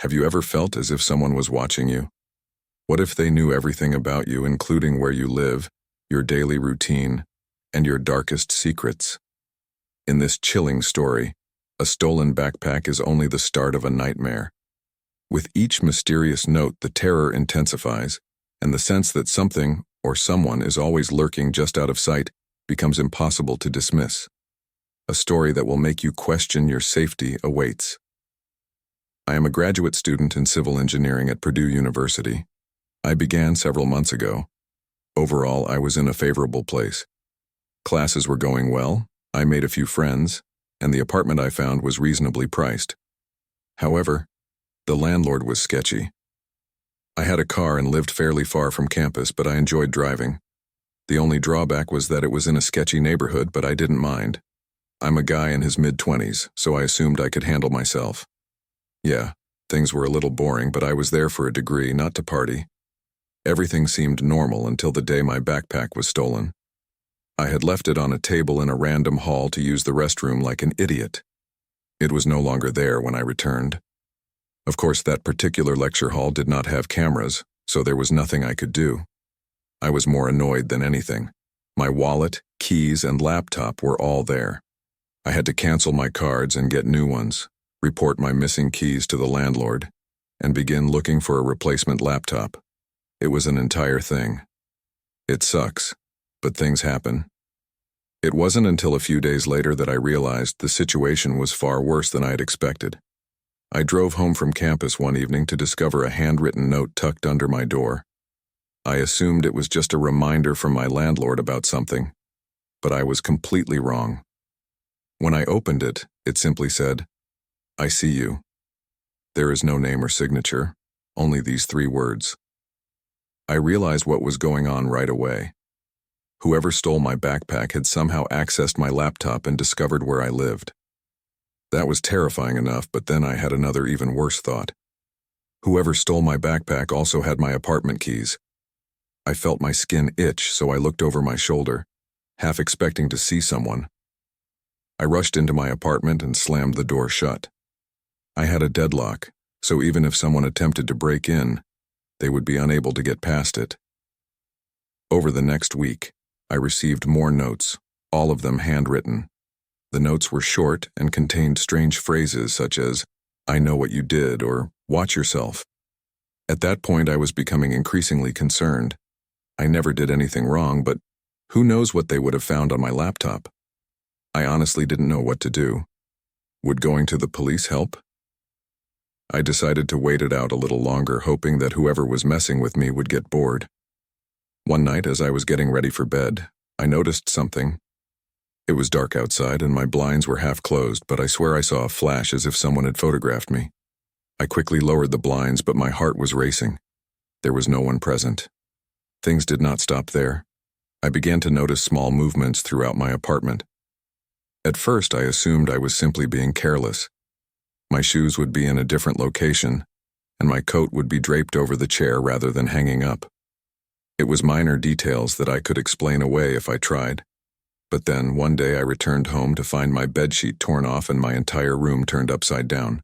Have you ever felt as if someone was watching you? What if they knew everything about you, including where you live, your daily routine, and your darkest secrets? In this chilling story, a stolen backpack is only the start of a nightmare. With each mysterious note, the terror intensifies, and the sense that something or someone is always lurking just out of sight becomes impossible to dismiss. A story that will make you question your safety awaits. I am a graduate student in civil engineering at Purdue University. I began several months ago. Overall, I was in a favorable place. Classes were going well, I made a few friends, and the apartment I found was reasonably priced. However, the landlord was sketchy. I had a car and lived fairly far from campus, but I enjoyed driving. The only drawback was that it was in a sketchy neighborhood, but I didn't mind. I'm a guy in his mid-20s, so I assumed I could handle myself. Yeah, things were a little boring, but I was there for a degree, not to party. Everything seemed normal until the day my backpack was stolen. I had left it on a table in a random hall to use the restroom like an idiot. It was no longer there when I returned. Of course, that particular lecture hall did not have cameras, so there was nothing I could do. I was more annoyed than anything. My wallet, keys, and laptop were all there. I had to cancel my cards and get new ones, report my missing keys to the landlord, and begin looking for a replacement laptop. It was an entire thing. It sucks, but things happen. It wasn't until a few days later that I realized the situation was far worse than I had expected. I drove home from campus one evening to discover a handwritten note tucked under my door. I assumed it was just a reminder from my landlord about something, but I was completely wrong. When I opened it, it simply said, "I see you." There is no name or signature, only these 3 words. I realized what was going on right away. Whoever stole my backpack had somehow accessed my laptop and discovered where I lived. That was terrifying enough, but then I had another even worse thought. Whoever stole my backpack also had my apartment keys. I felt my skin itch, so I looked over my shoulder, half expecting to see someone. I rushed into my apartment and slammed the door shut. I had a deadlock, so even if someone attempted to break in, they would be unable to get past it. Over the next week, I received more notes, all of them handwritten. The notes were short and contained strange phrases such as, "I know what you did," or "Watch yourself." At that point, I was becoming increasingly concerned. I never did anything wrong, but who knows what they would have found on my laptop? I honestly didn't know what to do. Would going to the police help? I decided to wait it out a little longer, hoping that whoever was messing with me would get bored. One night, as I was getting ready for bed, I noticed something. It was dark outside and my blinds were half closed, but I swear I saw a flash as if someone had photographed me. I quickly lowered the blinds, but my heart was racing. There was no one present. Things did not stop there. I began to notice small movements throughout my apartment. At first, I assumed I was simply being careless. My shoes would be in a different location, and my coat would be draped over the chair rather than hanging up. It was minor details that I could explain away if I tried. But then, one day I returned home to find my bedsheet torn off and my entire room turned upside down.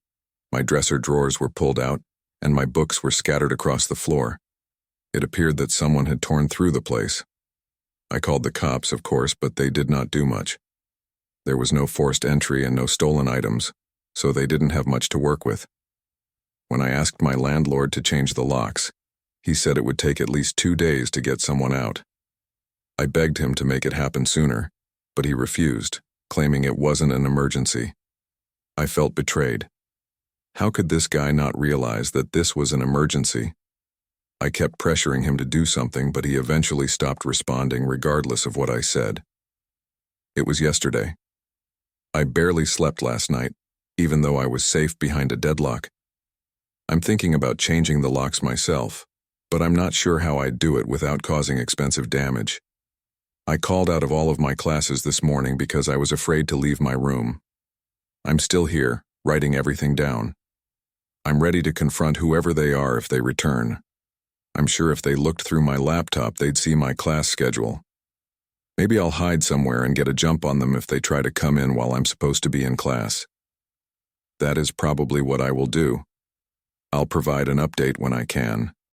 My dresser drawers were pulled out, and my books were scattered across the floor. It appeared that someone had torn through the place. I called the cops, of course, but they did not do much. There was no forced entry and no stolen items, so they didn't have much to work with. When I asked my landlord to change the locks, he said it would take at least 2 days to get someone out. I begged him to make it happen sooner, but he refused, claiming it wasn't an emergency. I felt betrayed. How could this guy not realize that this was an emergency? I kept pressuring him to do something, but he eventually stopped responding regardless of what I said. It was yesterday. I barely slept last night, even though I was safe behind a deadlock. I'm thinking about changing the locks myself, but I'm not sure how I'd do it without causing expensive damage. I called out of all of my classes this morning because I was afraid to leave my room. I'm still here, writing everything down. I'm ready to confront whoever they are if they return. I'm sure if they looked through my laptop, they'd see my class schedule. Maybe I'll hide somewhere and get a jump on them if they try to come in while I'm supposed to be in class. That is probably what I will do. I'll provide an update when I can.